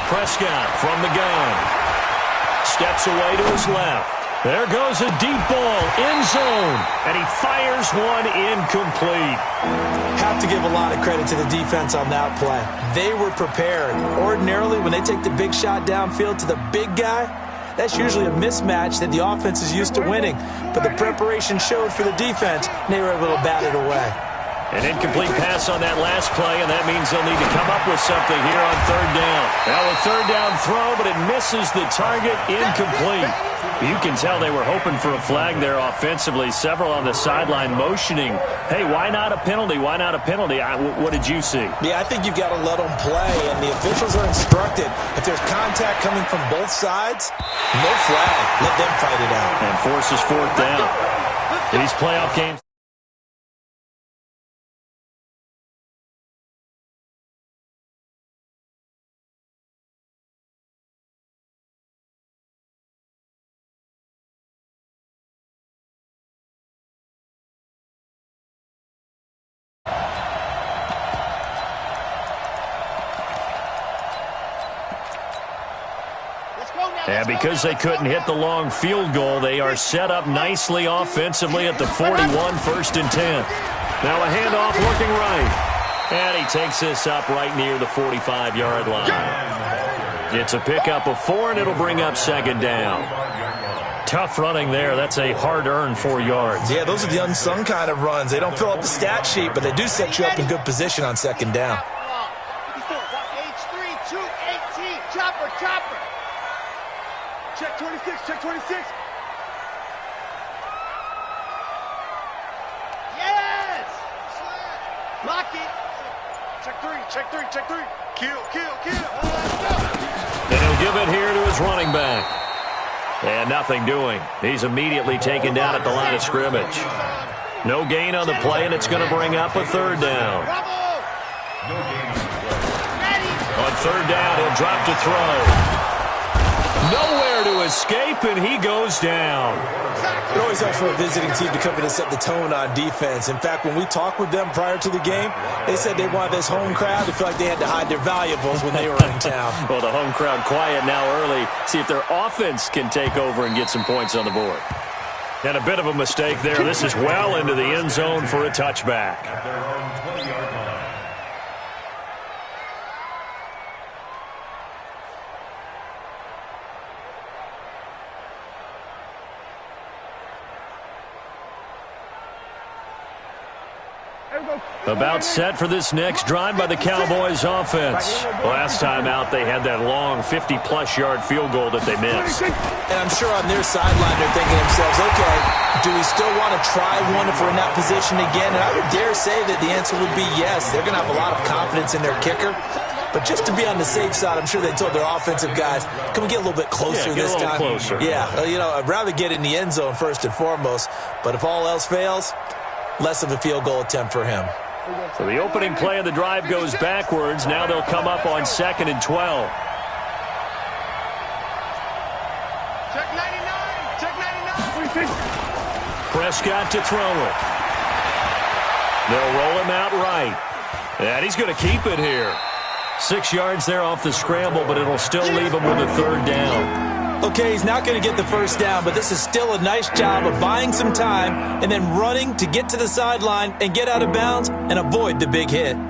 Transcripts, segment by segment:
Prescott from the gun. Steps away to his left. There goes a deep ball, end zone, and he fires one incomplete. Have to give a lot of credit to the defense on that play. They were prepared. Ordinarily, when they take the big shot downfield to the big guy, that's usually a mismatch that the offense is used to winning. But the preparation showed for the defense, and they were able to bat it away. An incomplete pass on that last play, and that means they'll need to come up with something here on third down. Now a third down throw, but it misses the target, incomplete. You can tell they were hoping for a flag there offensively. Several on the sideline motioning, hey, why not a penalty? Why not a penalty? What did you see? Yeah, I think you've got to let them play, and the officials are instructed. If there's contact coming from both sides, no flag. Let them fight it out. And forces fourth down. These playoff games. And because they couldn't hit the long field goal, they are set up nicely offensively at the 41, 1st and 10. Now a handoff looking right. And he takes this up right near the 45-yard line. It's a pickup of 4, and it'll bring up 2nd down. Tough running there. That's a hard-earned 4 yards. Yeah, those are the unsung kind of runs. They don't fill up the stat sheet, but they do set you up in good position on 2nd down. Chopper. Check 26, check 26. Yes! Lock it. Check three. Kill. Let's go. And he'll give it here to his running back. And nothing doing. He's immediately taken down at the line of scrimmage. No gain on the play, and it's going to bring up a 3rd down. On 3rd down, he'll drop to throw. Nowhere to escape, and he goes down. It always helps for a visiting team to come in and set the tone on defense. In fact, when we talked with them prior to the game, they said they wanted this home crowd to feel like they had to hide their valuables when they were in town. Well, the home crowd quiet now early. See if their offense can take over and get some points on the board. And a bit of a mistake there. This is well into the end zone for a touchback. About set for this next drive by the Cowboys offense. Last time out, they had that long 50-plus yard field goal that they missed. And I'm sure on their sideline, they're thinking to themselves, okay, do we still want to try one if we're in that position again? And I would dare say that the answer would be yes. They're going to have a lot of confidence in their kicker. But just to be on the safe side, I'm sure they told their offensive guys, can we get a little bit closer this time? Closer. Yeah, I'd rather get in the end zone first and foremost. But if all else fails, less of a field goal attempt for him. So the opening play of the drive goes backwards. Now they'll come up on 2nd and 12. Check 99. Prescott to throw it. They'll roll him out right. And he's going to keep it here. 6 yards there off the scramble, but it'll still leave him with a 3rd down. Okay, he's not going to get the 1st down, but this is still a nice job of buying some time and then running to get to the sideline and get out of bounds and avoid the big hit. On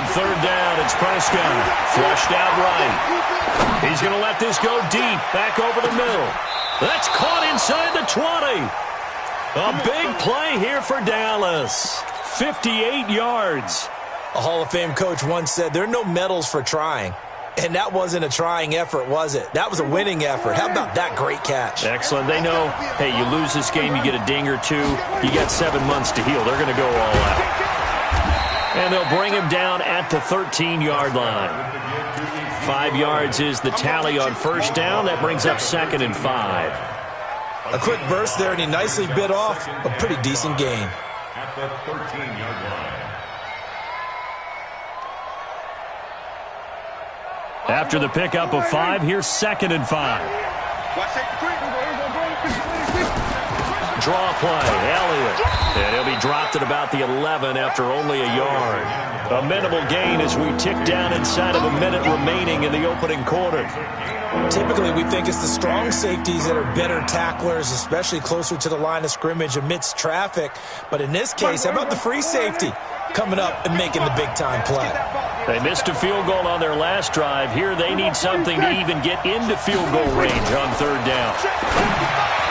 3rd down, it's Prescott. Flushed out right. He's going to let this go deep, back over the middle. That's caught inside the 20. A big play here for Dallas. 58 yards. A Hall of Fame coach once said, there are no medals for trying. And that wasn't a trying effort, was it? That was a winning effort. How about that great catch? Excellent. They know, hey, you lose this game, you get a ding or two. You got 7 months to heal. They're going to go all out. And they'll bring him down at the 13-yard line. 5 yards is the tally on 1st down. That brings up 2nd and 5. A quick burst there, and he nicely bit off a pretty decent gain. At the 13-yard line. After the pickup of 5, here's 2nd and 5. Watch 3. draw play. Elliott. And he'll be dropped at about the 11 after only a yard. A minimal gain as we tick down inside of a minute remaining in the opening quarter. Typically, we think it's the strong safeties that are better tacklers, especially closer to the line of scrimmage amidst traffic. But in this case, how about the free safety coming up and making the big-time play? They missed a field goal on their last drive. Here they need something to even get into field goal range on third down.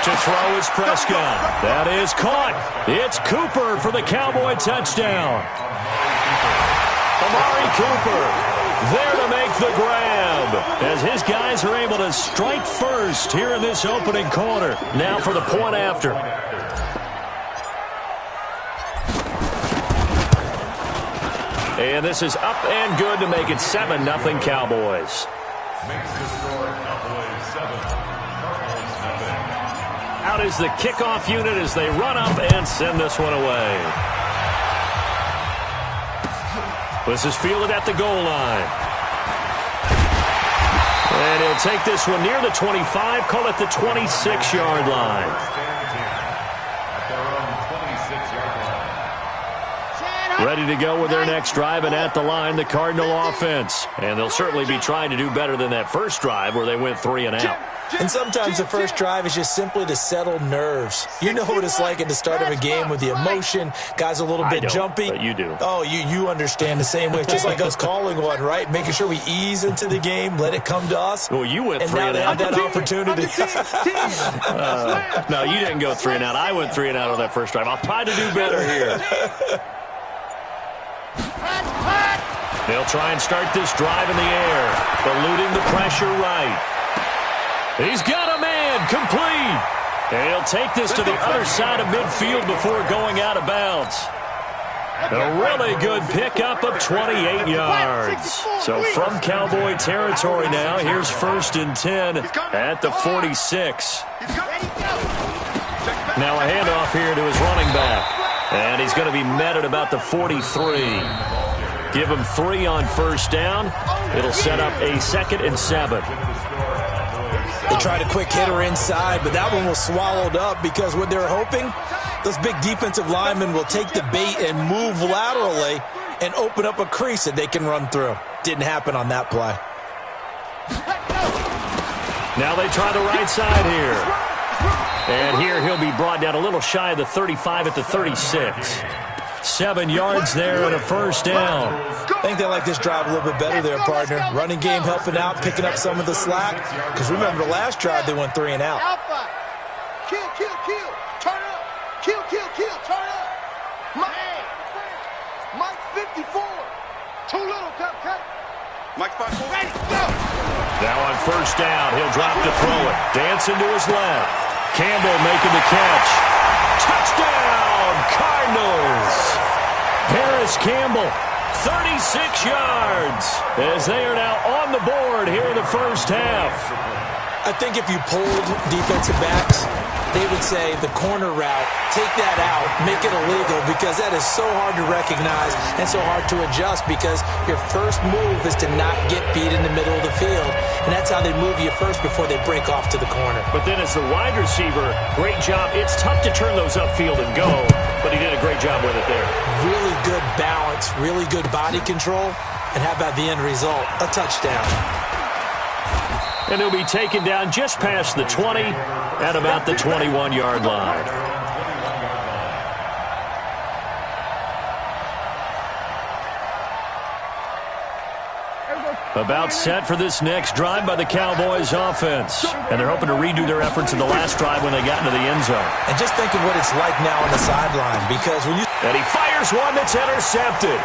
To throw is Prescott. That is caught. It's Cooper for the Cowboy touchdown. Amari Cooper there to make the grab as his guys are able to strike first here in this opening quarter. Now for the point after. And this is up and good to make it 7-0 Cowboys. Makes the score Cowboys 7, Cardinals nothing. Out is the kickoff unit as they run up and send this one away. This is fielded at the goal line. And he'll take this one near the 25, call it the 26-yard line. At their own 26-yard line. Ready to go with their next drive, and at the line, the Cardinal offense. And they'll certainly be trying to do better than that first drive where they went 3 and out. And sometimes the first drive is just simply to settle nerves. You know what it's like at the start of a game with the emotion. Guys a little bit jumpy. But you do. Oh, you understand the same way. It's just like us calling one, right? Making sure we ease into the game, let it come to us. Well, you went 3 and now out. they have that opportunity. No, you didn't go 3 and out. I went 3 and out on that first drive. I'll try to do better here. They'll try and start this drive in the air, eluding the pressure right. He's got a man, complete. And he'll take this to the other side of midfield before going out of bounds. A really good pickup of 28 yards. So from Cowboy territory now, here's 1st and 10 at the 46. Now a handoff here to his running back. And he's going to be met at about the 43. Give him 3 on first down. It'll set up a 2nd and 7. They tried a quick hitter inside, but that one was swallowed up because what they're hoping, those big defensive linemen will take the bait and move laterally and open up a crease that they can run through. Didn't happen on that play. Now they try the right side here. And here he'll be brought down a little shy of the 35 at the 36. 7 yards there and a first down. I think they like this drive a little bit better there, partner. Running game helping out, picking up some of the slack. Because remember the last drive, they went 3 and out. Alpha. Kill, kill, kill. Turn up. Kill, kill, kill. Turn up. Mike 54. Too little, cut. Mike 54. Ready, go. Now on first down, he'll drop to throw it. Dancing to his left. Campbell making the catch. Touchdown, Cardinals. Harris Campbell, 36 yards, as they are now on the board here in the first half. I think if you pulled defensive backs, they would say the corner route, take that out, make it illegal, because that is so hard to recognize and so hard to adjust, because your first move is to not get beat in the middle of the field, and that's how they move you first before they break off to the corner. But then as the wide receiver, great job. It's tough to turn those upfield and go, but he did a great job with it there. Really good balance, really good body control, and how about the end result? A touchdown. And he'll be taken down just past the 20 at about the 21-yard line. About set for this next drive by the Cowboys offense. And they're hoping to redo their efforts in the last drive when they got into the end zone. And just think of what it's like now on the sideline, because when you... And he fires one that's intercepted.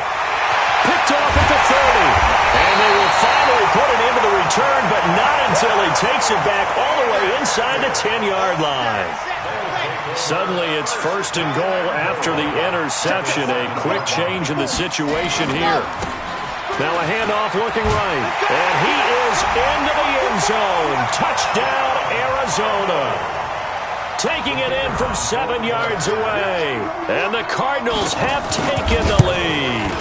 Picked off at the 30. And they will finally put it into the return, but not until he takes it back all the way inside the 10-yard line. Suddenly it's 1st and goal after the interception. A quick change in the situation here. Now a handoff looking right. And he is into the end zone. Touchdown, Arizona. Taking it in from 7 yards away. And the Cardinals have taken the lead.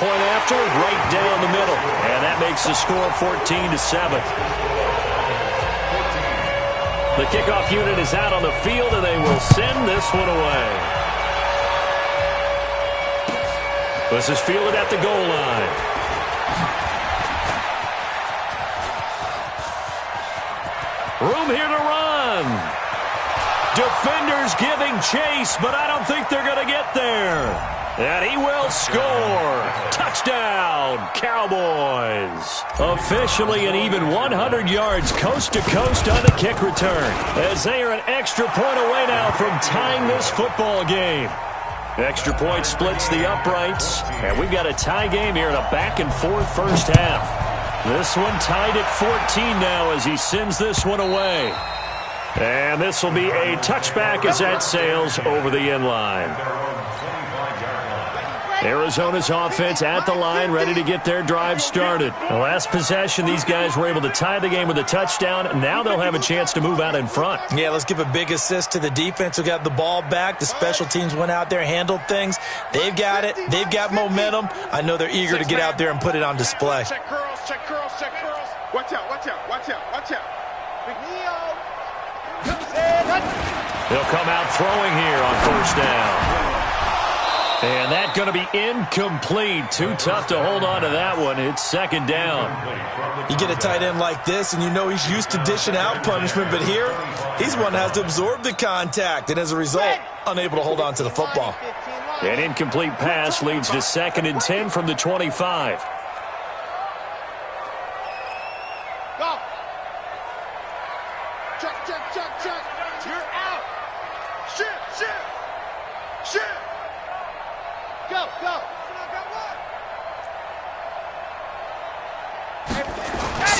Point after, right down the middle. And that makes the score 14-7. The kickoff unit is out on the field, and they will send this one away. This is fielded at the goal line. Room here to run. Defenders giving chase, but I don't think they're going to get there. And he will score. Touchdown, Cowboys. Officially an even 100 yards coast to coast on the kick return, as they are an extra point away now from tying this football game. Extra point splits the uprights, and we've got a tie game here in a back-and-forth first half. This one tied at 14 now as he sends this one away. And this will be a touchback as that sails over the end line. Arizona's offense at the line, ready to get their drive started. The last possession, these guys were able to tie the game with a touchdown. Now they'll have a chance to move out in front. Yeah, let's give a big assist to the defense who got the ball back. The special teams went out there, handled things. They've got it. They've got momentum. I know they're eager to get out there and put it on display. Check curls, check curls, check curls. Watch out, watch out, watch out, watch out. They'll come out throwing here on first down. And that's going to be incomplete. Too tough to hold on to that one. It's second down. You get a tight end like this, and you know he's used to dishing out punishment, but here, he's one that has to absorb the contact, and as a result, unable to hold on to the football. An incomplete pass leads to 2nd and 10 from the 25. Go. Check, check, check, check. You're out. Shit. Go.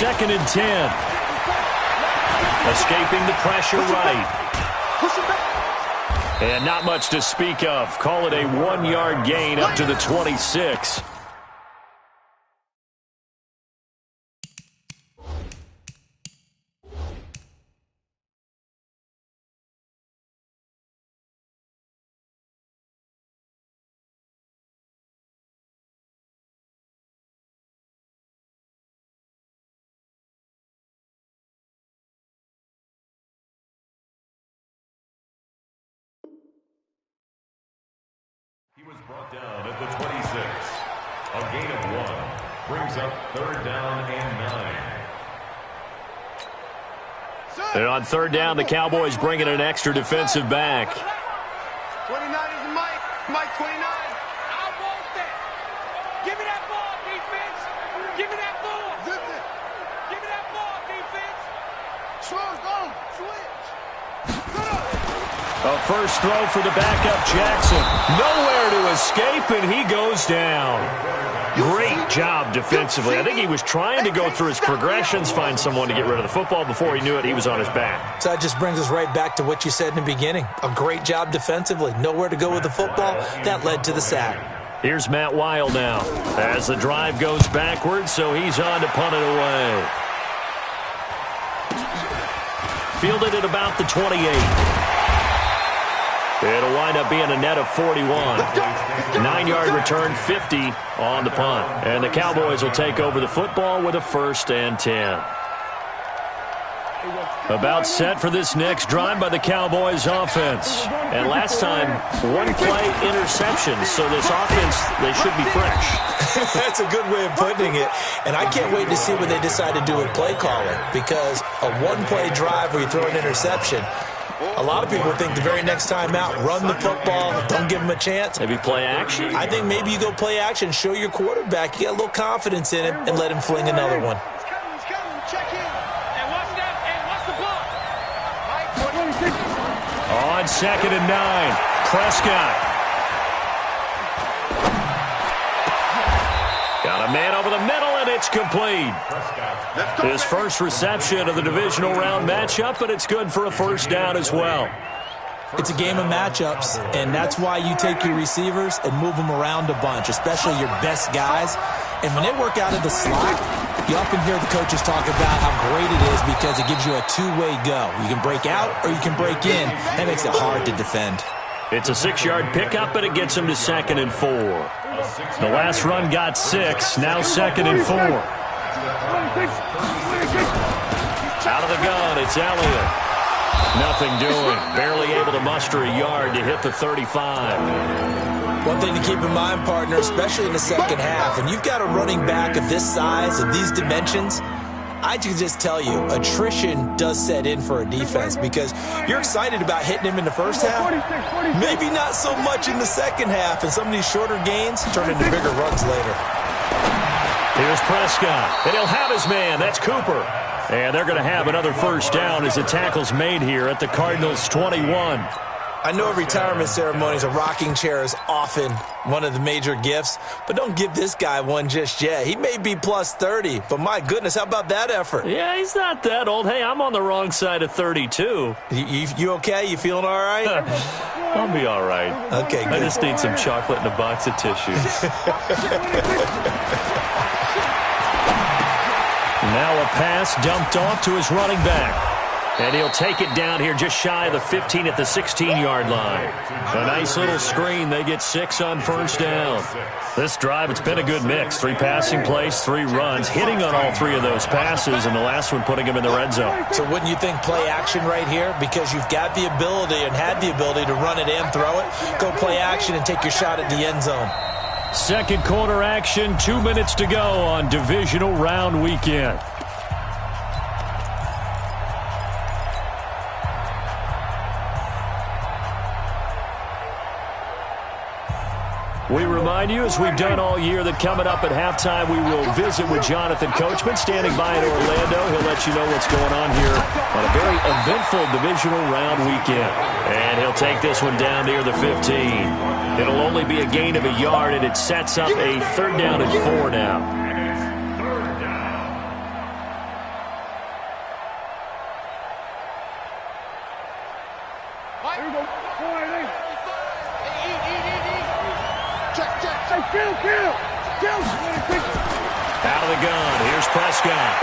2nd and 10. Escaping the pressure right. And not much to speak of. Call it a 1-yard gain up to the 26. He was brought down at the 26. A gain of 1 brings up 3rd down and 9. And on 3rd down, the Cowboys bring in an extra defensive back. 29 is Mike. Mike 29. I want that. Give me that ball, defense. Give me that ball. Give me that ball, defense. Go. Switch. A first throw for the backup Jackson. Nowhere to escape, and he goes down. Great job defensively. I think he was trying to go through his progressions, find someone to get rid of the football. Before he knew it, he was on his back. So that just brings us right back to what you said in the beginning. A great job defensively. Nowhere to go with the football. That led to the sack. Here's Matt Weil now as the drive goes backwards, so he's on to punt it away. Fielded at about the 28. It'll wind up being a net of 41. 9-yard return, 50 on the punt. And the Cowboys will take over the football with a 1st and 10. About set for this next drive by the Cowboys offense. And last time, 1-play interception. So this offense, they should be fresh. That's a good way of putting it. And I can't wait to see what they decide to do with play calling. Because a 1-play drive where you throw an interception, a lot of people think the very next time out, run the football, don't give him a chance. Maybe play action? I think maybe you go play action, show your quarterback, you get a little confidence in him, and let him fling another one. He's coming. Check in. And watch that. And watch the ball. On 2nd and 9, Prescott. Got a man over the middle, and it's complete. His first reception of the divisional round matchup, but it's good for a 1st down as well. It's a game of matchups, and that's why you take your receivers and move them around a bunch, especially your best guys. And when they work out of the slot, you often hear the coaches talk about how great it is because it gives you a two-way go. You can break out or you can break in. That makes it hard to defend. It's a 6-yard pickup, and it gets him to 2nd and 4. The last run got 6, now 2nd and 4. Out of the gun, it's Elliott. Nothing doing. Barely able to muster a yard to hit the 35. One thing to keep in mind, partner, especially in the second half, and you've got a running back of this size, of these dimensions, I can just tell you, attrition does set in for a defense because you're excited about hitting him in the first half. Maybe not so much in the second half, and some of these shorter gains turn into bigger runs later. Here's Prescott, and he'll have his man. That's Cooper. And they're going to have another first down as the tackle's made here at the Cardinals' 21. I know retirement ceremonies, a rocking chair is often one of the major gifts, but don't give this guy one just yet. He may be plus 30, but my goodness, how about that effort? Yeah, he's not that old. Hey, I'm on the wrong side of 32. You okay? You feeling all right? I'll be all right. Okay, good. I just need some chocolate and a box of tissues. Now a pass dumped off to his running back. And he'll take it down here just shy of the 15 at the 16-yard line. A nice little screen. They get 6 on first down. This drive, it's been a good mix. 3 passing plays, 3 runs, hitting on all 3 of those passes, and the last one putting him in the red zone. So wouldn't you think play action right here? Because you've got the ability and had the ability to run it and throw it. Go play action and take your shot at the end zone. Second quarter action, 2 minutes to go on divisional round weekend. We remind you, as we've done all year, that coming up at halftime, we will visit with Jonathan Coachman, standing by in Orlando. He'll let you know what's going on here on a very eventful divisional round weekend. And he'll take this one down near the 15. It'll only be a gain of a yard, and it sets up a 3rd down and 4 now. Out of the gun, here's Prescott.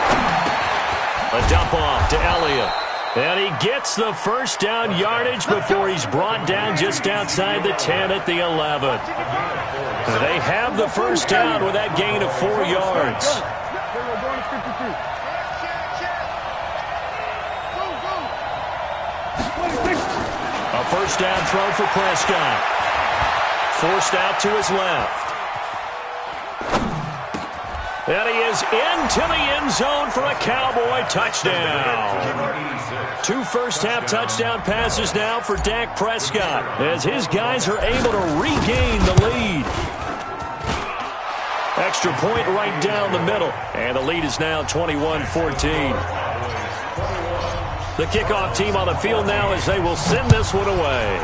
A dump off to Elliott. And he gets the first down yardage before he's brought down just outside the 10 at the 11. They have the first down with that gain of 4 yards. A first down throw for Prescott. Forced out to his left. And he is into the end zone for a Cowboy touchdown. 2 first-half touchdown passes now for Dak Prescott as his guys are able to regain the lead. Extra point right down the middle, and the lead is now 21-14. The kickoff team on the field now as they will send this one away.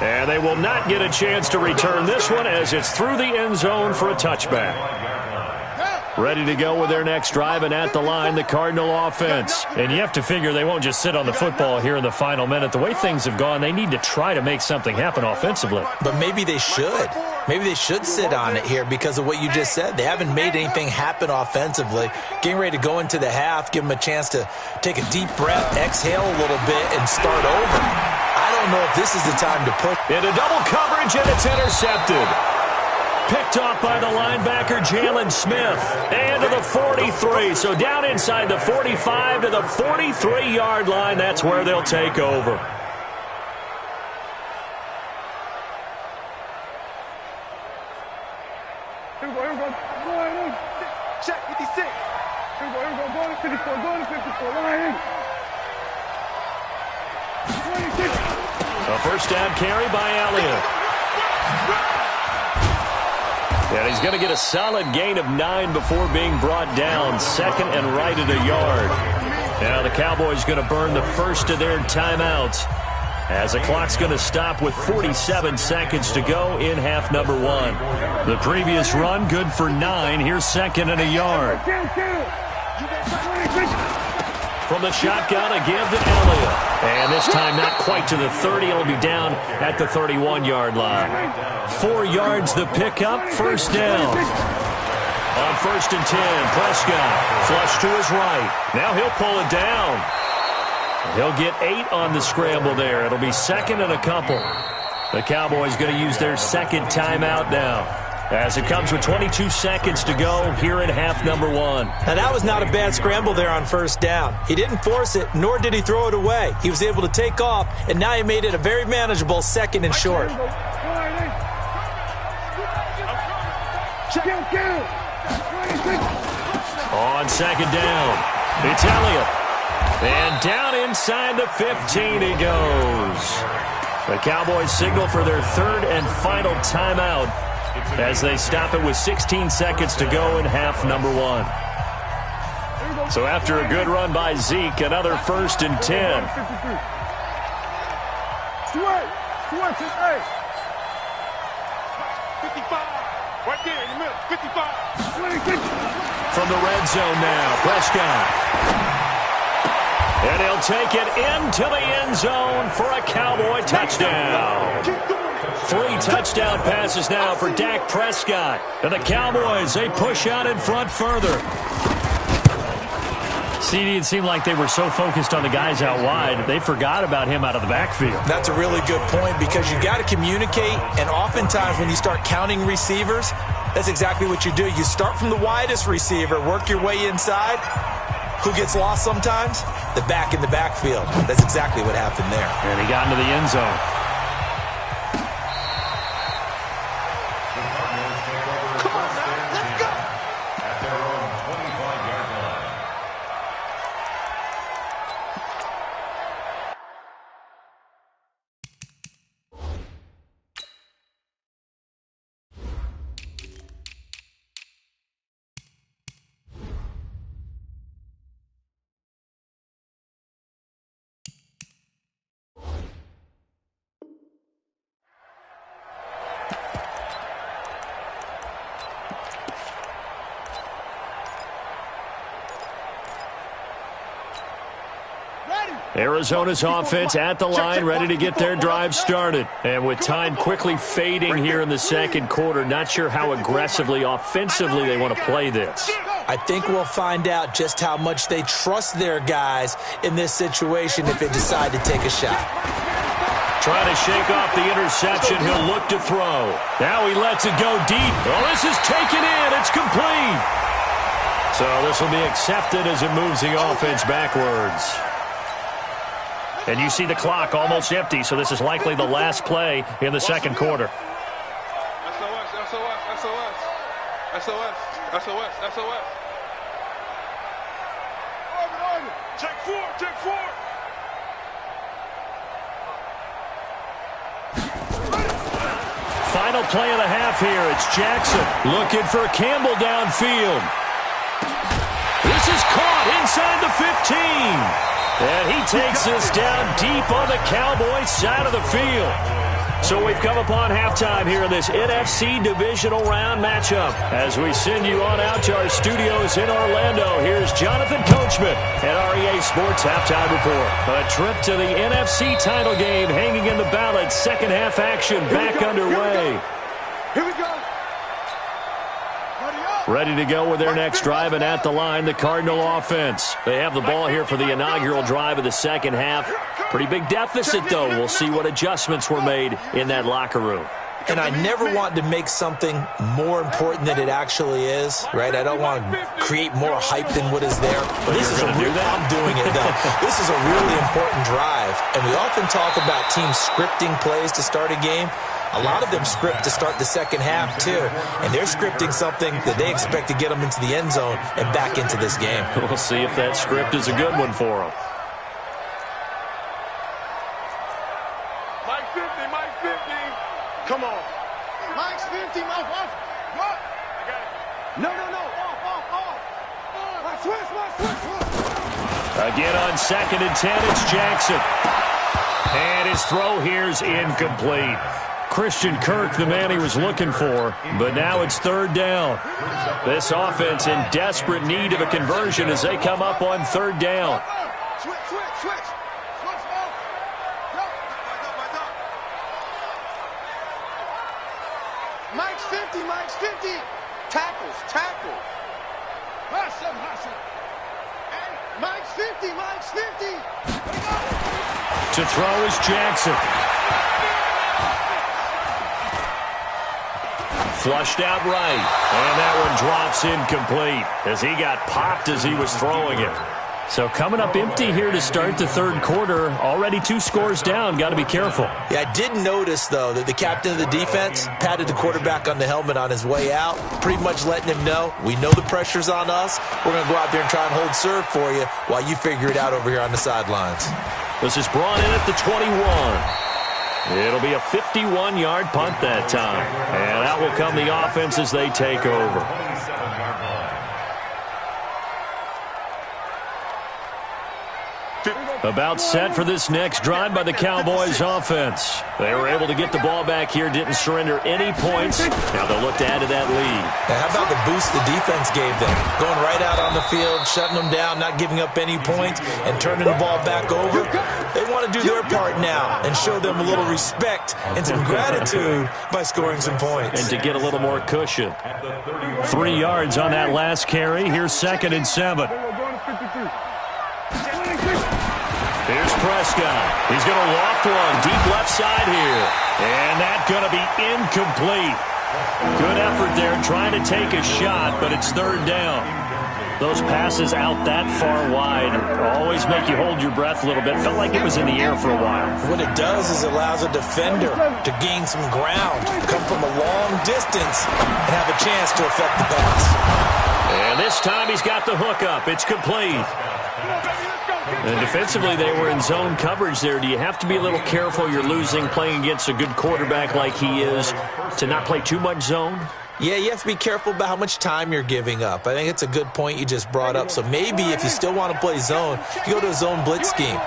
And they will not get a chance to return this one as it's through the end zone for a touchback. Ready to go with their next drive, and at the line, the Cardinal offense. And you have to figure they won't just sit on the football here in the final minute. The way things have gone, they need to try to make something happen offensively. But maybe they should. Maybe they should sit on it here because of what you just said. They haven't made anything happen offensively. Getting ready to go into the half, give them a chance to take a deep breath, exhale a little bit, and start over. I don't know if this is the time to put. Into double coverage, and it's intercepted. Picked off by the linebacker, Jalen Smith. And to the 43. So down inside the 45 to the 43-yard line. That's where they'll take over. Check 56. Here we go, go to 54, line. A first down carry by Elliott. And he's going to get a solid gain of 9 before being brought down. 2nd and right at a yard. Now the Cowboys going to burn the first of their timeouts as the clock's going to stop with 47 seconds to go in half number 1. The previous run good for 9. Here's 2nd and a yard. From the shotgun, a give to Elliott. And this time not quite to the 30. It'll be down at the 31-yard line. 4 yards the pickup, first down. On 1st and 10, Prescott flush to his right. Now he'll pull it down. He'll get 8 on the scramble there. It'll be 2nd and a couple. The Cowboys going to use their 2nd timeout now. as it comes with 22 seconds to go here in half number one. Now, that was not a bad scramble there on first down. He didn't force it, nor did he throw it away. He was able to take off, and now he made it a very manageable 2nd and short. On 2nd down, it's Elliott. And down inside the 15 he goes. The Cowboys signal for their 3rd and final timeout as they stop it with 16 seconds to go in half number one. So after a good run by Zeke, another 1st and 10. Right there in the middle, 55. From the red zone now, Prescott. And he'll take it into the end zone for a Cowboy touchdown. 3 touchdown passes now for Dak Prescott. And the Cowboys, they push out in front further. CD, it seemed like they were so focused on the guys out wide, they forgot about him out of the backfield. That's a really good point because you got to communicate, and oftentimes when you start counting receivers, that's exactly what you do. You start from the widest receiver, work your way inside. Who gets lost sometimes? The back in the backfield. That's exactly what happened there. And he got into the end zone. Arizona's offense at the line, ready to get their drive started. And with time quickly fading here in the 2nd quarter, not sure how aggressively, offensively they want to play this. I think we'll find out just how much they trust their guys in this situation if they decide to take a shot. Trying to shake off the interception. He'll look to throw. Now he lets it go deep. Oh, this is taken in. It's complete. So this will be accepted as it moves the offense backwards. And you see the clock almost empty, so this is likely the last play in the 2nd quarter. SOS. Check 4. Final play of the half here. It's Jackson looking for Campbell downfield. This is caught inside the 15. And he takes this down deep on the Cowboys side of the field. So we've come upon halftime here in this NFC Divisional Round matchup. As we send you on out to our studios in Orlando, here's Jonathan Coachman at REA Sports Halftime Report. A trip to the NFC title game hanging in the balance. 2nd half action back underway. Here we go. Ready to go with their next drive, and at the line, the Cardinal offense. They have the ball here for the inaugural drive of the 2nd half. Pretty big deficit, though. We'll see what adjustments were made in that locker room. And I never want to make something more important than it actually is, right? I don't want to create more hype than what is there. But this is I'm doing it, though. This is a really important drive. And we often talk about teams scripting plays to start a game. A lot of them script to start the 2nd half, too. And they're scripting something that they expect to get them into the end zone and back into this game. We'll see if that script is a good one for them. Mike 50. Come on. Mike's 50, Mike. What? I got it. No. Off. My switch. Again on 2nd and 10, it's Jackson. And his throw here's incomplete. Christian Kirk, the man he was looking for, but now it's 3rd down. This offense in desperate need of a conversion as they come up on 3rd down. Switch. Mike's 50. Tackles. Hustle. And Mike's 50. To throw is Jackson. flushed out right. And that one drops incomplete as he got popped as he was throwing it. So coming up empty here to start the third quarter. Already 2 scores down. Got to be careful. Yeah, I did notice, though, that the captain of the defense patted the quarterback on the helmet on his way out, pretty much letting him know, we know the pressure's on us. We're going to go out there and try and hold serve for you while you figure it out over here on the sidelines. This is brought in at the 21. It'll be a 51-yard punt that time. And out will come the offense as they take over. About set for this next drive by the Cowboys offense. They were able to get the ball back here, didn't surrender any points. Now they'll look to add to that lead. Now how about the boost the defense gave them? Going right out on the field, shutting them down, not giving up any points, and turning the ball back over. They want to do their part now and show them a little respect and some gratitude by scoring some points. And to get a little more cushion. 3 yards on that last carry. Here's 2nd and 7. Here's Prescott. He's going to loft one deep left side here. And that's going to be incomplete. Good effort there trying to take a shot, but it's 3rd down. Those passes out that far wide always make you hold your breath a little bit. Felt like it was in the air for a while. What it does is it allows a defender to gain some ground, come from a long distance, and have a chance to affect the pass. And this time he's got the hook up. It's complete. And defensively, they were in zone coverage there. Do you have to be a little careful? You're losing playing against a good quarterback like he is to not play too much zone? Yeah, you have to be careful about how much time you're giving up. I think it's a good point you just brought up. So maybe if you still want to play zone, you go to a zone blitz scheme.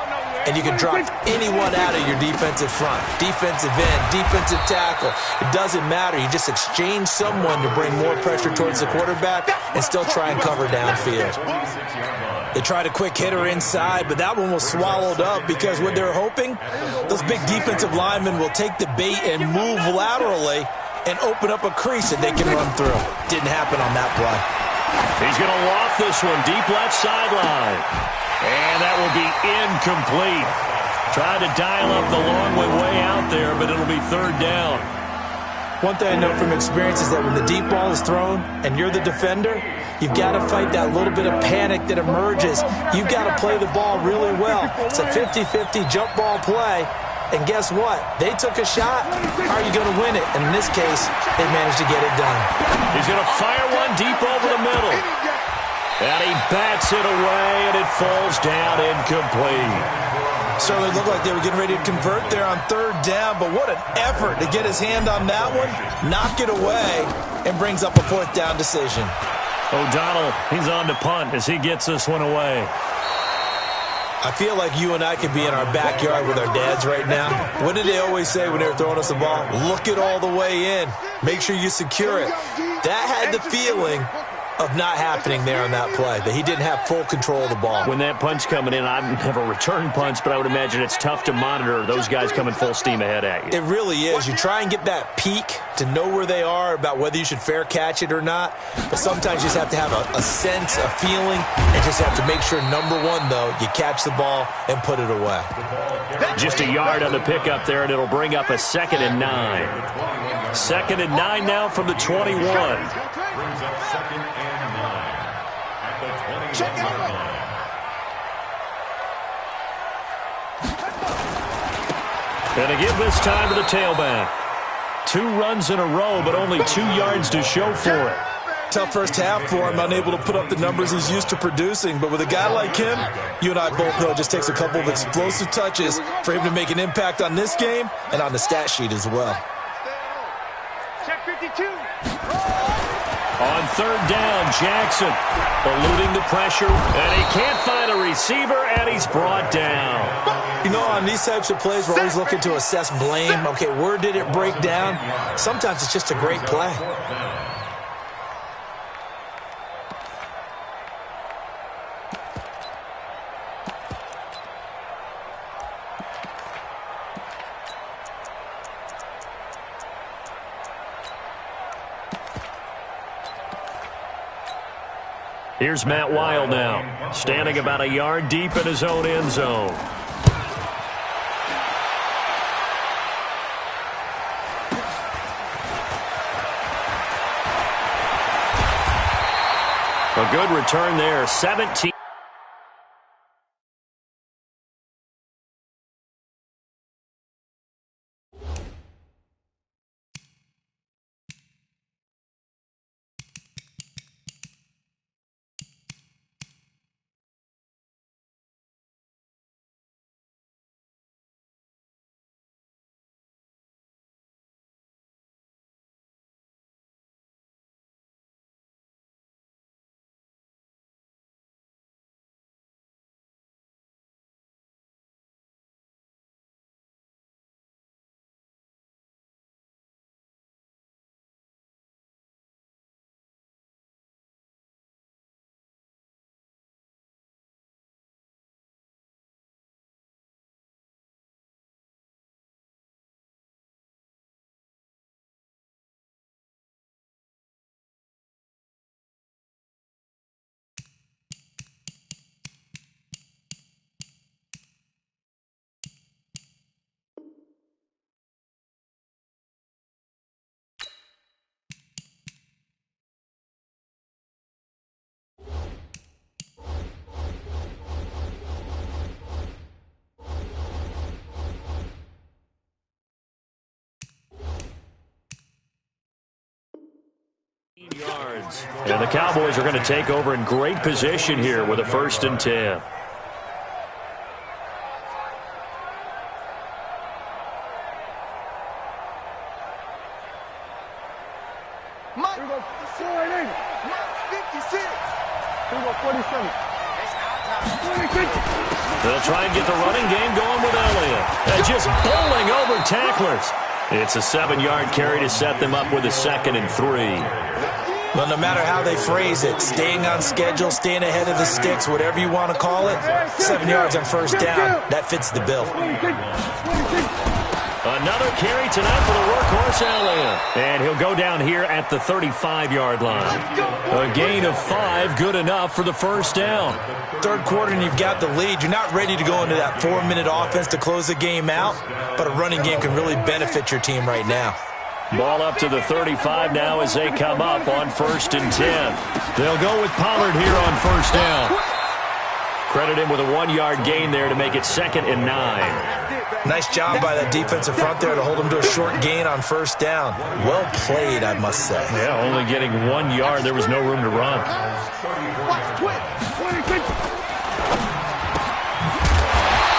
And you can drop anyone out of your defensive front. Defensive end, defensive tackle. It doesn't matter. You just exchange someone to bring more pressure towards the quarterback and still try and cover downfield. They tried a quick hitter inside, but that one was swallowed up because what they're hoping, those big defensive linemen will take the bait and move laterally and open up a crease that they can run through. Didn't happen on that play. He's going to loft this one deep left sideline. And that will be incomplete. Tried to dial up the long way out there, but it'll be 3rd down. One thing I know from experience is that when the deep ball is thrown and you're the defender, you've got to fight that little bit of panic that emerges. You've got to play the ball really well. It's a 50-50 jump ball play. And guess what? They took a shot. How are you going to win it? And in this case, they managed to get it done. He's going to fire one deep over the middle. And he bats it away, and it falls down incomplete. Certainly looked like they were getting ready to convert there on 3rd down, but what an effort to get his hand on that one, knock it away, and brings up a 4th down decision. O'Donnell, he's on to punt as he gets this one away. I feel like you and I could be in our backyard with our dads right now. What did they always say when they were throwing us the ball? Look it all the way in. Make sure you secure it. That had the feeling of not happening there on that play, that he didn't have full control of the ball. When that punch coming in, I've never returned punch, but I would imagine it's tough to monitor those guys coming full steam ahead at you. It really is. You try and get that peek to know where they are, about whether you should fair catch it or not, but sometimes you just have to have a sense, a feeling, and just have to make sure, number one, though, you catch the ball and put it away. Just a yard on the pickup there, and it'll bring up a 2nd and 9. 2nd and 9 now from the 21. Brings up 2nd and 9 at the 21-yard line. And to give this time to the tailback. 2 runs in a row, but only 2 yards to show for it. Tough first half for him, unable to put up the numbers he's used to producing. But with a guy like him, you and I both know it just takes a couple of explosive touches for him to make an impact on this game and on the stat sheet as well. Check 52. On 3rd down, Jackson eluding the pressure, and he can't find a receiver, and he's brought down. You know, on these types of plays, we're always looking to assess blame. Okay, where did it break down? Sometimes it's just a great play. Here's Matt Wild now, standing about a yard deep in his own end zone. A good return there, 17. Yards. And the Cowboys are going to take over in great position here with a 1st and 10. Mike, 56. 47. They'll try and get the running game going with Elliott. And just bowling over tacklers. It's a 7-yard carry to set them up with a 2nd and 3. Well, no matter how they phrase it, staying on schedule, staying ahead of the sticks, whatever you want to call it, 7 yards on 1st down, that fits the bill. Another carry tonight for the workhorse Elliott. And he'll go down here at the 35-yard line. A gain of 5, good enough for the 1st down. 3rd quarter and you've got the lead. You're not ready to go into that 4-minute offense to close the game out, but a running game can really benefit your team right now. Ball up to the 35 now as they come up on 1st and 10. They'll go with Pollard here on 1st down. Credit him with a 1-yard gain there to make it 2nd and 9. Nice job by that defensive front there to hold him to a short gain on 1st down. Well played, I must say. Yeah, only getting 1 yard. There was no room to run.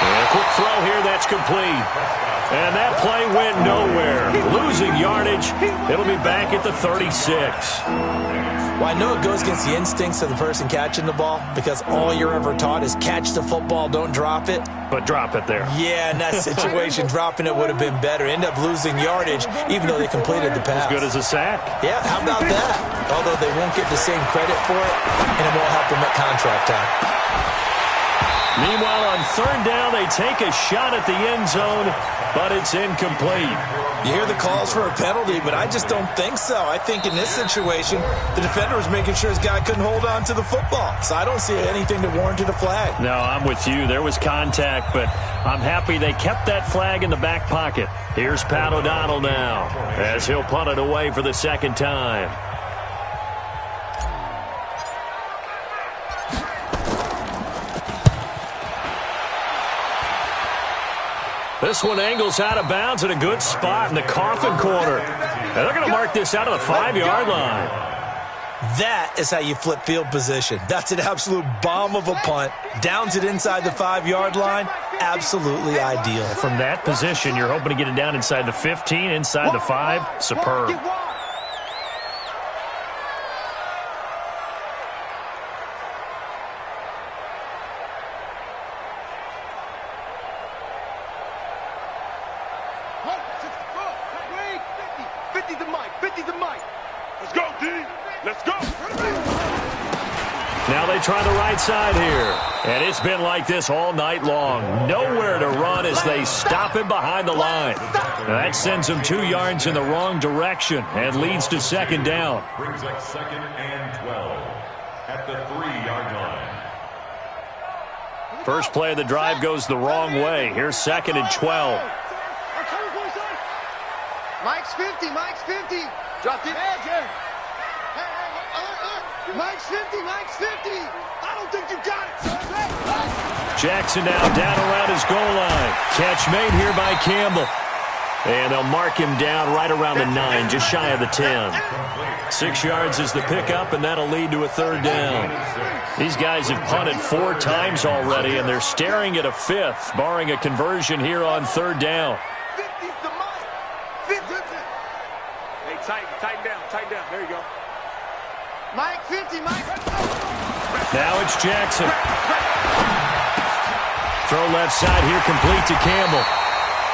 And a quick throw here, that's complete. And that play went nowhere. Losing yardage. It'll be back at the 36. Well, I know it goes against the instincts of the person catching the ball because all you're ever taught is catch the football, don't drop it. But drop it there. Yeah, in that situation, dropping it would have been better. End up losing yardage, even though they completed the pass. As good as a sack. Yeah, how about that? Although they won't get the same credit for it, and it won't help them at contract time. Meanwhile, on 3rd down, they take a shot at the end zone, but it's incomplete. You hear the calls for a penalty, but I just don't think so. I think in this situation, the defender was making sure his guy couldn't hold on to the football. So I don't see anything to warrant a flag. No, I'm with you. There was contact, but I'm happy they kept that flag in the back pocket. Here's Pat O'Donnell now as he'll punt it away for the 2nd time. This one angles out of bounds at a good spot in the coffin corner. And they're going to mark this out of the 5-yard line. That is how you flip field position. That's an absolute bomb of a punt. Downs it inside the 5-yard line. Absolutely ideal. From that position, you're hoping to get it down inside the 15, inside the 5. Superb. Now they try the right side here. And it's been like this all night long. Nowhere to run as they stop him behind the line. Now that sends him 2 yards in the wrong direction and leads to 2nd down. Brings up 2nd and 12 at the 3-yard line. First play of the drive goes the wrong way. Here's 2nd and 12. Mike's 50. Mike's 50. Dropped it. Mike's 50, Mike's 50. I don't think you got it, son. Jackson now down around his goal line. Catch made here by Campbell. And they'll mark him down right around the 9, just shy of the 10. 6 yards is the pickup, and that'll lead to a third down. These guys have punted 4 times already, and they're staring at a 5th, barring a conversion here on third down. 50's the Mike. 50. Hey, tighten down. There you go. Mike 50, Mike. Now it's Jackson. Throw left side here, complete to Campbell.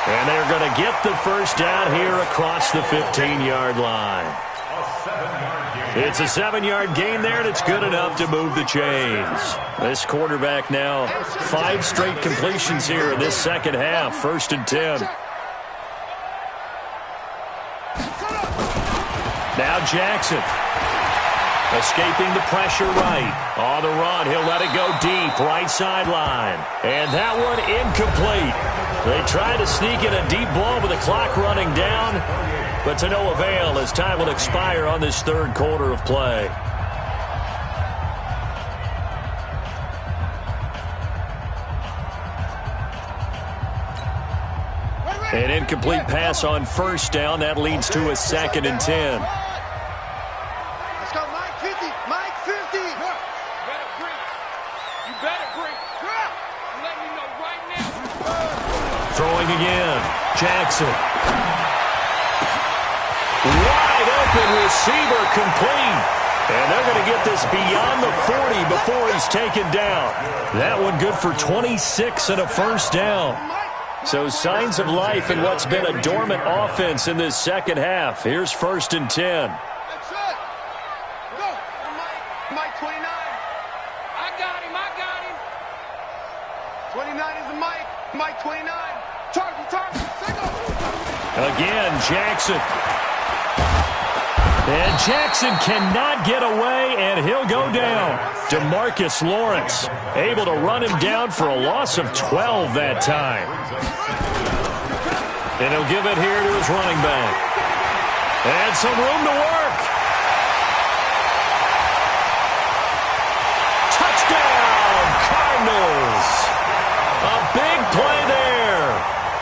And they're going to get the first down here across the 15-yard line. It's a 7-yard gain there, and it's good enough to move the chains. This quarterback now 5 straight completions here in this second half, 1st and 10. Now Jackson. Escaping the pressure right. On the run, he'll let it go deep, right sideline. And that one incomplete. They try to sneak in a deep ball with the clock running down, but to no avail as time will expire on this third quarter of play. An incomplete pass on first down. That leads to a 2nd and 10. Let's go, Mike 50. Mike 50. You better bring. I'm letting you know right now. Throwing again. Jackson. Wide open receiver complete. And they're going to get this beyond the 40 before he's taken down. That one good for 26 and a first down. So signs of life in what's been a dormant offense in this second half. Here's 1st and 10. That's it. Go. Mike 29. I got him. 29 is the Mike. Mike 29. Target. Single. Again, Jackson. And Jackson cannot get away, and he'll go down. DeMarcus Lawrence able to run him down for a loss of 12 that time. And he'll give it here to his running back. And some room to work. Touchdown, Cardinals. A big play there.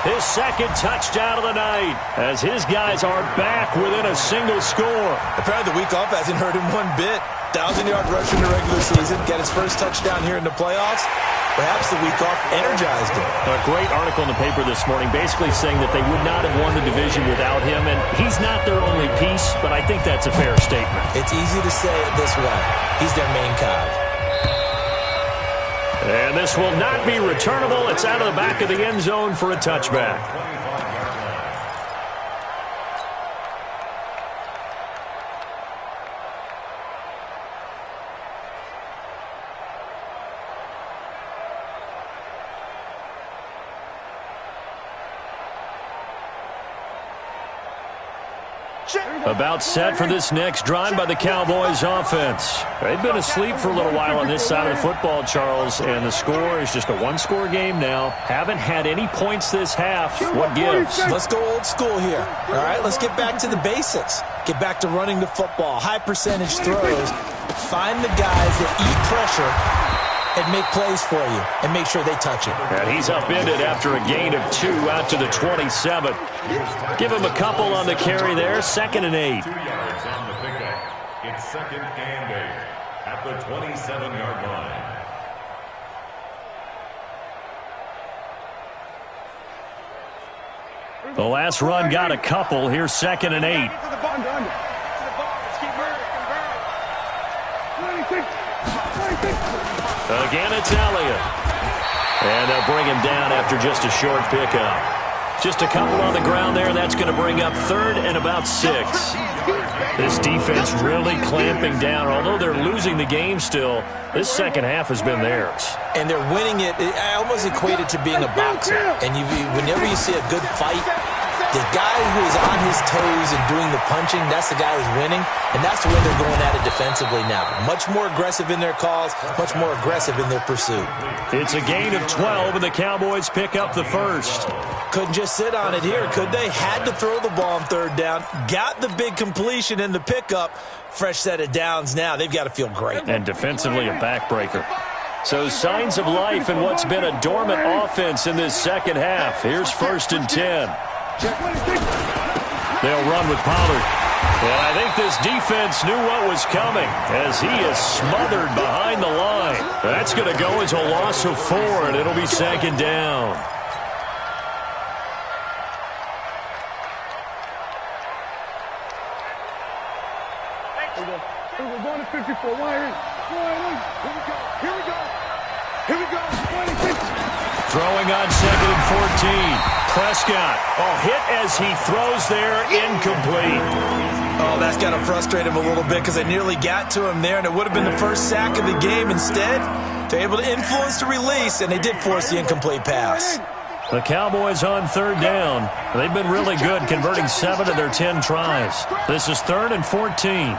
His second touchdown of the night as his guys are back within a single score. Apparently the week off hasn't hurt him one bit. 1,000-yard rush in the regular season, get his first touchdown here in the playoffs. Perhaps the week off energized him. A great article in the paper this morning basically saying that they would not have won the division without him, and he's not their only piece, but I think that's a fair statement. It's easy to say it this way. He's their main cog. And this will not be returnable. It's out of the back of the end zone for a touchback. About set for this next drive by the Cowboys offense. They've been asleep for a little while on this side of the football, Charles, and the score is just a one-score game now. Haven't had any points this half. What gives? Let's go old school here. All right, let's get back to the basics. Get back to running the football, high percentage throws. Find the guys that eat pressure and make plays for you and make sure they touch it. And he's upended after a gain of 2 out to the 27. Give him a couple on the carry there. 2nd and 8. 2 yards on the pickup. It's 2nd and 8 at the 27-yard line. The last run got a couple. Here's 2nd and 8. Again, it's Elliott. And they'll bring him down after just a short pickup. Just a couple on the ground there. That's going to bring up 3rd and about 6. This defense really clamping down. Although they're losing the game still, this second half has been theirs. And they're winning it. I almost equate it to being a boxer. And whenever you see a good fight, The guy who is on his toes and doing the punching, that's the guy who's winning, and that's the way they're going at it defensively now. Much more aggressive in their calls, much more aggressive in their pursuit. It's a gain of 12, and the Cowboys pick up the first. Couldn't just sit on it here, could they? Had to throw the ball on third down, got the big completion in the pickup. Fresh set of downs now. They've got to feel great. And defensively, a backbreaker. So signs of life in what's been a dormant offense in this second half. Here's 1st and 10. They'll run with Pollard. And I think this defense knew what was coming as he is smothered behind the line. That's going to go as a loss of 4, and it'll be 2nd down. We're going to 54. Here we go. Here we go. Throwing on 2nd and 14. Prescott, hit as he throws there, incomplete. Oh, that's got to frustrate him a little bit because they nearly got to him there, and it would have been the first sack of the game. Instead, they're able to influence the release, and they did force the incomplete pass. The Cowboys on 3rd down. They've been really good, converting 7 of their 10 tries. This is 3rd and 14.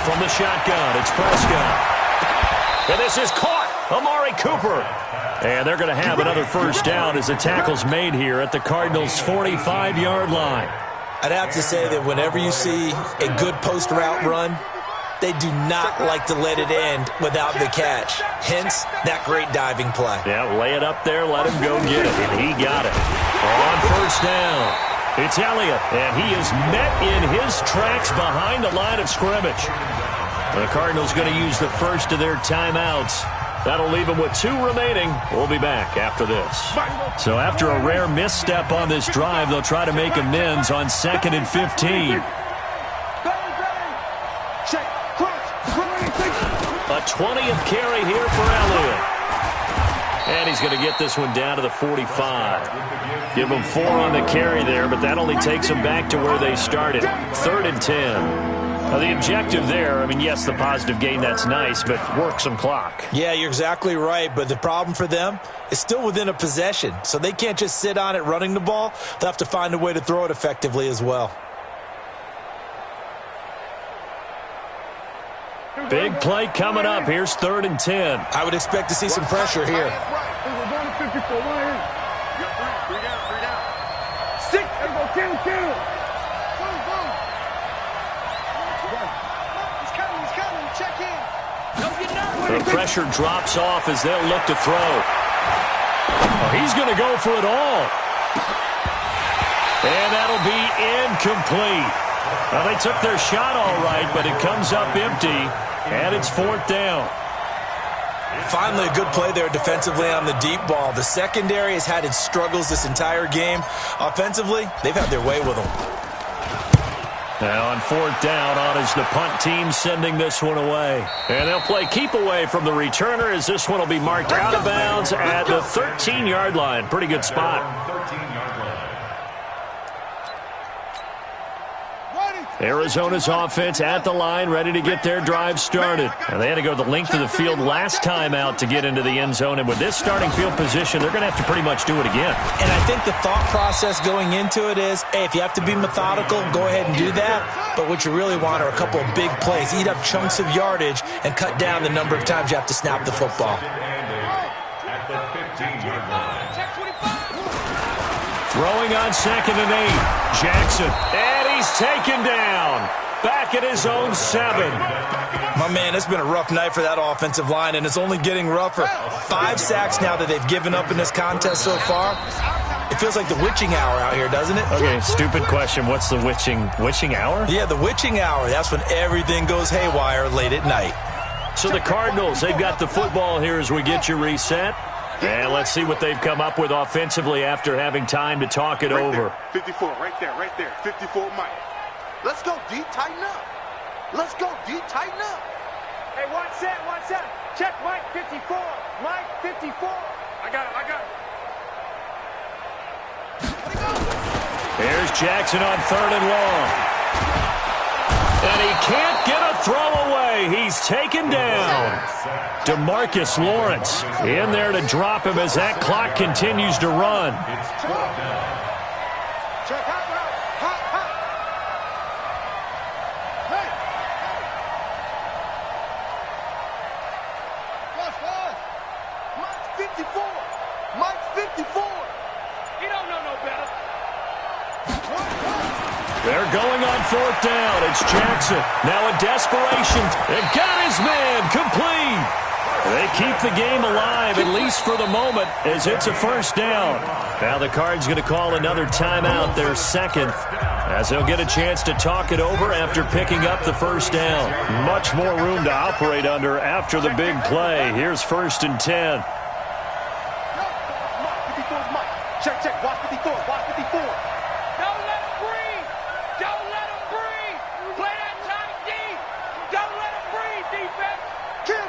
From the shotgun, it's Prescott. And this is caught. Amari Cooper. And they're going to have another first down as the tackle's made here at the Cardinals' 45-yard line. I'd have to say that whenever you see a good post route run, they do not like to let it end without the catch. Hence, that great diving play. Yeah, lay it up there, let him go get it. And he got it. On first down, it's Elliott. And he is met in his tracks behind the line of scrimmage. The Cardinals going to use the first of their timeouts. That'll leave them with 2 remaining. We'll be back after this. So after a rare misstep on this drive, they'll try to make amends on 2nd and 15. A 20th carry here for Elliott. And he's going to get this one down to the 45. Give them 4 on the carry there, but that only takes them back to where they started. 3rd and 10. Now, the objective there, I mean, yes, the positive gain, that's nice, but work some clock. Yeah, you're exactly right, but the problem for them is still within a possession, so they can't just sit on it running the ball. They'll have to find a way to throw it effectively as well. Big play coming up. Here's 3rd and 10. I would expect to see some pressure here. We're going to 54. Three down. 6. Kill. Check in. The pressure drops off as they'll look to throw. Oh, he's going to go for it all. And that'll be incomplete. Well, they took their shot all right, but it comes up empty, and it's 4th down. Finally, a good play there defensively on the deep ball. The secondary has had its struggles this entire game. Offensively, they've had their way with them. Now on 4th down, on is the punt team sending this one away. And they'll play keep away from the returner as this one will be marked out of bounds at the 13-yard line. Pretty good spot. Arizona's offense at the line, ready to get their drive started. And they had to go the length of the field last time out to get into the end zone. And with this starting field position, they're going to have to pretty much do it again. And I think the thought process going into it is, hey, if you have to be methodical, go ahead and do that. But what you really want are a couple of big plays. Eat up chunks of yardage and cut down the number of times you have to snap the football. At the 15-yard line. Throwing on 2nd and 8. Jackson. And he's taken down. Back at his own 7. My man, it's been a rough night for that offensive line, and it's only getting rougher. 5 sacks now that they've given up in this contest so far. It feels like the witching hour out here, doesn't it? Okay, stupid question. What's the witching hour? Yeah, the witching hour. That's when everything goes haywire late at night. So the Cardinals, they've got the football here as we get you reset. And let's see what they've come up with offensively after having time to talk it over. 54, right there. 54, Mike. Let's go, D. Tighten up. Hey, one set. Check, Mike, 54. Mike, 54. I got it. Here's Jackson on 3rd and long. And he can't get a throw away. He's he's taken down. DeMarcus Lawrence in there to drop him as that clock continues to run. It's fourth down. Check hot. Hey. Mike's 54. Mike's 54. He don't know no better. They're going on fourth down. It's Jackson. Now in desperation. They've got his man complete. They keep the game alive, at least for the moment, as it's a first down. Now the Cards going to call another timeout, their second, as they'll get a chance to talk it over after picking up the first down. Much more room to operate under after the big play. Here's 1st and 10. Check. Watch 54. Watch 54. Don't let him breathe. Don't let him breathe. Play that tight D. Don't let him breathe, defense. Kill.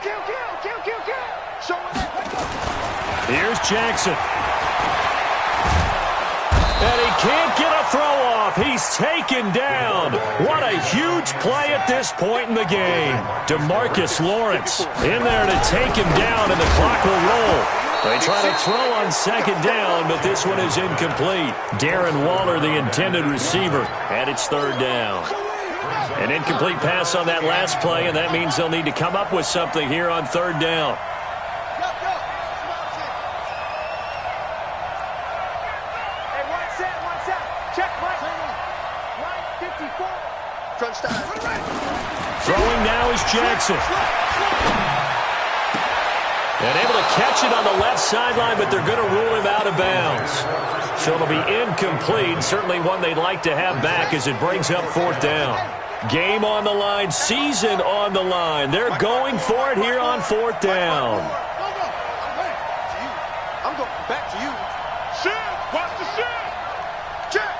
Show him that. Here's Jackson. And he can't get a throw off. He's taken down. What a huge play at this point in the game. DeMarcus Lawrence in there to take him down, and the clock will roll. They try to throw on second down, but this one is incomplete. Darren Waller, the intended receiver, and it's third down. An incomplete pass on that last play, and that means they'll need to come up with something here on third down. Hey, one set. Check, right 54. Throwing now is Jackson. And able to catch it on the left sideline, but they're going to rule him out of bounds. So it'll be incomplete. Certainly one they'd like to have back as it brings up fourth down. Game on the line, season on the line. They're going for it here on fourth down. I'm going back to you. Shoot! Watch the shoot! Check!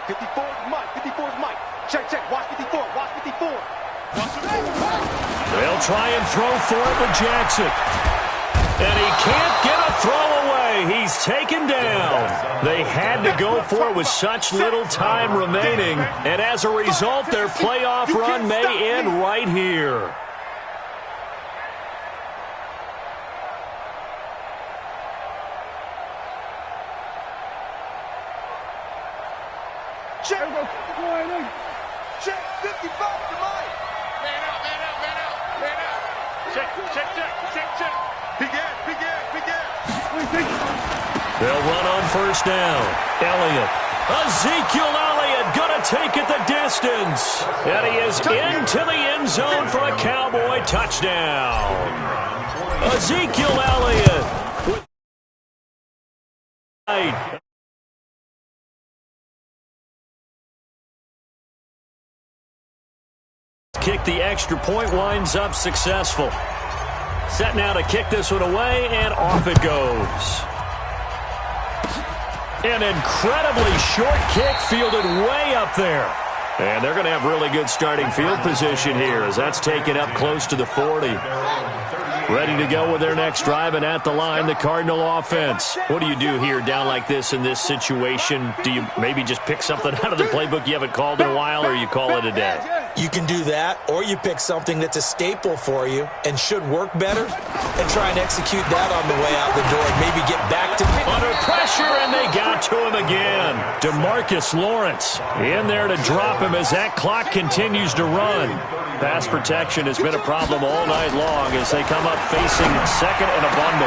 54 is Mike. Check. Watch 54. They'll try and throw for it with Jackson. And he can't get a throw away. He's taken down. They had to go for it with such little time remaining. And as a result, their playoff run may end right here. Check 55 to Mike. Man out. Check. Big ass. They'll run on first down. Ezekiel Elliott going to take it the distance. And he is into the end zone for a Cowboy touchdown. Ezekiel Elliott. Kick the extra point, winds up successful. Set now to kick this one away, and off it goes. An incredibly short kick fielded way up there. And they're going to have really good starting field position here as that's taken up close to the 40. Ready to go with their next drive, and at the line, the Cardinal offense. What do you do here down like this in this situation? Do you maybe just pick something out of the playbook you haven't called in a while, or you call it a day? You can do that, or you pick something that's a staple for you and should work better and try and execute that on the way out the door and maybe get back to under pressure, and they got to him again. DeMarcus Lawrence in there to drop him as that clock continues to run. Pass protection has been a problem all night long as they come up facing second and a bundle.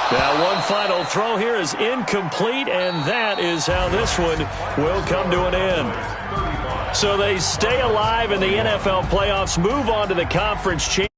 Now one final throw here is incomplete, and that is how this one will come to an end. So they stay alive in the NFL playoffs, move on to the conference championship.